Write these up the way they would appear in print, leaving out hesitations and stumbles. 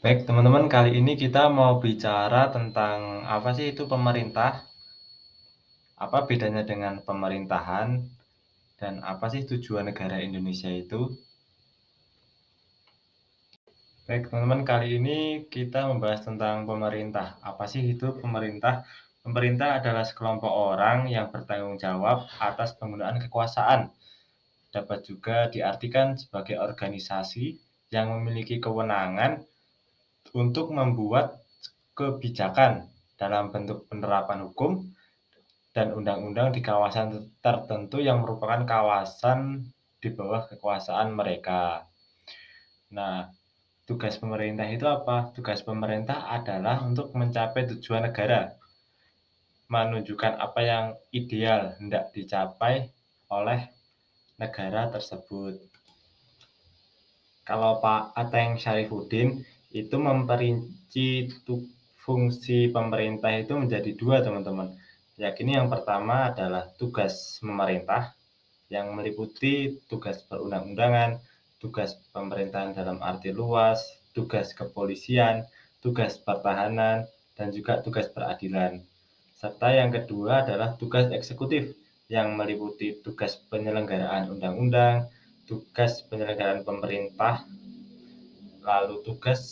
Baik, teman-teman, kali ini kita mau bicara tentang apa sih itu pemerintah, apa bedanya dengan pemerintahan, dan apa sih tujuan negara Indonesia itu. Baik, teman-teman, kali ini kita membahas tentang pemerintah. Apa sih itu pemerintah? Pemerintah adalah sekelompok orang yang bertanggung jawab atas penggunaan kekuasaan. Dapat juga diartikan sebagai organisasi yang memiliki kewenangan untuk membuat kebijakan dalam bentuk penerapan hukum dan undang-undang di kawasan tertentu yang merupakan kawasan di bawah kekuasaan mereka. Nah, tugas pemerintah itu apa? Tugas pemerintah adalah untuk mencapai tujuan negara, menunjukkan apa yang ideal hendak dicapai oleh negara tersebut. Kalau Pak Ateng Syarifuddin itu memperinci fungsi pemerintah itu menjadi dua, teman-teman. Yakni yang pertama adalah tugas memerintah, yang meliputi tugas perundang-undangan, tugas pemerintahan dalam arti luas, tugas kepolisian, tugas pertahanan, dan juga tugas peradilan. Serta yang kedua adalah tugas eksekutif, yang meliputi tugas penyelenggaraan undang-undang, tugas penyelenggaraan pemerintah, lalu tugas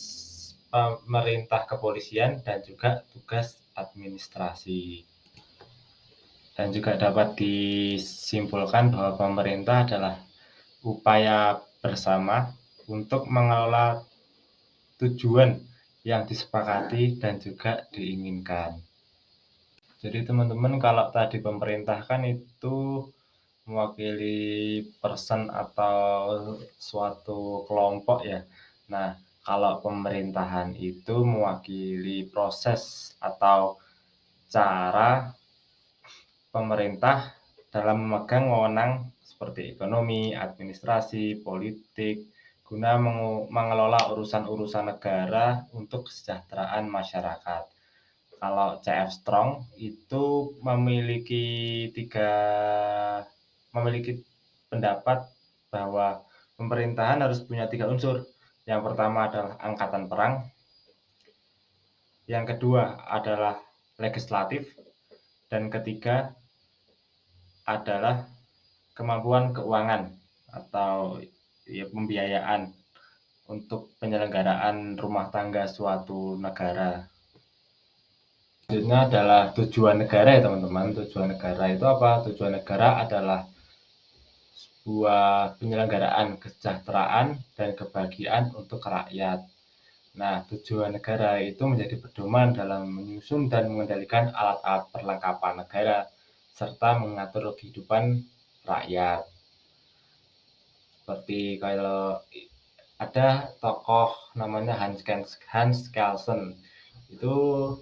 pemerintah kepolisian, dan juga tugas administrasi. Dan juga dapat disimpulkan bahwa pemerintah adalah upaya bersama untuk mengelola tujuan yang disepakati dan juga diinginkan. Jadi teman-teman, kalau tadi pemerintah kan itu mewakili person atau suatu kelompok ya. Nah, kalau pemerintahan itu mewakili proses atau cara pemerintah dalam memegang wewenang seperti ekonomi, administrasi, politik, guna mengelola urusan-urusan negara untuk kesejahteraan masyarakat. Kalau CF Strong itu memiliki pendapat bahwa pemerintahan harus punya 3 unsur. Yang pertama adalah angkatan perang, yang kedua adalah legislatif, dan ketiga adalah kemampuan keuangan atau ya, pembiayaan untuk penyelenggaraan rumah tangga suatu negara. Selanjutnya adalah tujuan negara ya teman-teman. Tujuan negara itu apa? Tujuan negara adalah sebuah penyelenggaraan kesejahteraan dan kebahagiaan untuk rakyat. Nah, tujuan negara itu menjadi pedoman dalam menyusun dan mengendalikan alat-alat perlengkapan negara serta mengatur kehidupan rakyat. Seperti kalau ada tokoh namanya Hans Kelsen, itu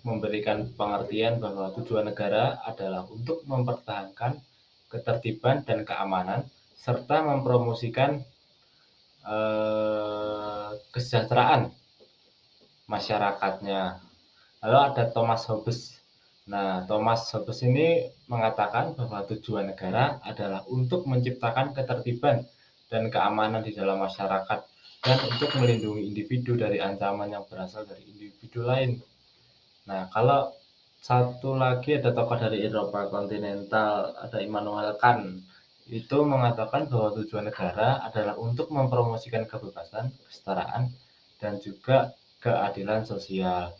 memberikan pengertian bahwa tujuan negara adalah untuk mempertahankan ketertiban dan keamanan serta mempromosikan kesejahteraan masyarakatnya. Lalu ada Thomas Hobbes. Nah, Thomas Hobbes ini mengatakan bahwa tujuan negara adalah untuk menciptakan ketertiban dan keamanan di dalam masyarakat dan untuk melindungi individu dari ancaman yang berasal dari individu lain. Nah, kalau satu lagi ada tokoh dari Eropa kontinental, ada Immanuel Kant, itu mengatakan bahwa tujuan negara adalah untuk mempromosikan kebebasan, kesetaraan, dan juga keadilan sosial.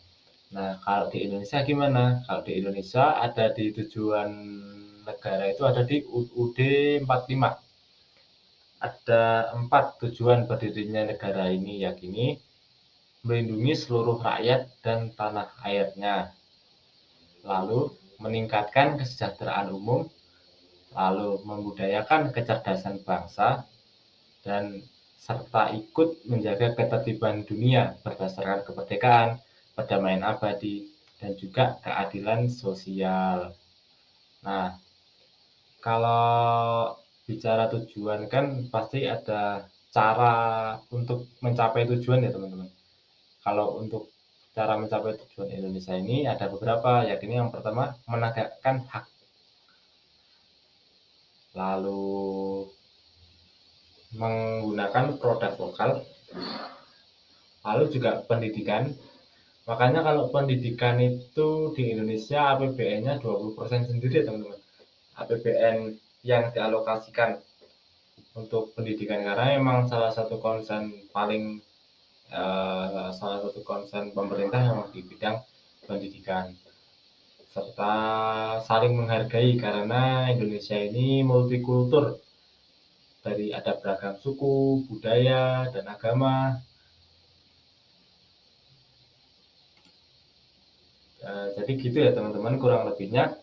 Nah, kalau di Indonesia gimana? Kalau di Indonesia ada di tujuan negara itu ada di UUD 45. Ada 4 tujuan berdirinya negara ini, yakni melindungi seluruh rakyat dan tanah airnya, lalu meningkatkan kesejahteraan umum, lalu membudayakan kecerdasan bangsa, dan serta ikut menjaga ketertiban dunia berdasarkan kemerdekaan, perdamaian abadi, dan juga keadilan sosial. Nah, kalau bicara tujuan kan pasti ada cara untuk mencapai tujuan ya teman-teman. Kalau untuk cara mencapai tujuan Indonesia ini ada beberapa, yakni yang pertama menegakkan hak, lalu menggunakan produk lokal, Lalu juga pendidikan. Makanya kalau pendidikan itu di Indonesia APBN-nya 20% sendiri ya teman-teman. APBN yang dialokasikan untuk pendidikan karena memang salah satu concern pemerintah yang di bidang pendidikan, serta saling menghargai karena Indonesia ini multikultur, dari ada beragam suku, budaya, dan agama. Jadi gitu ya teman-teman kurang lebihnya.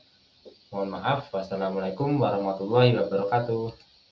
Mohon maaf. Wassalamualaikum warahmatullahi wabarakatuh.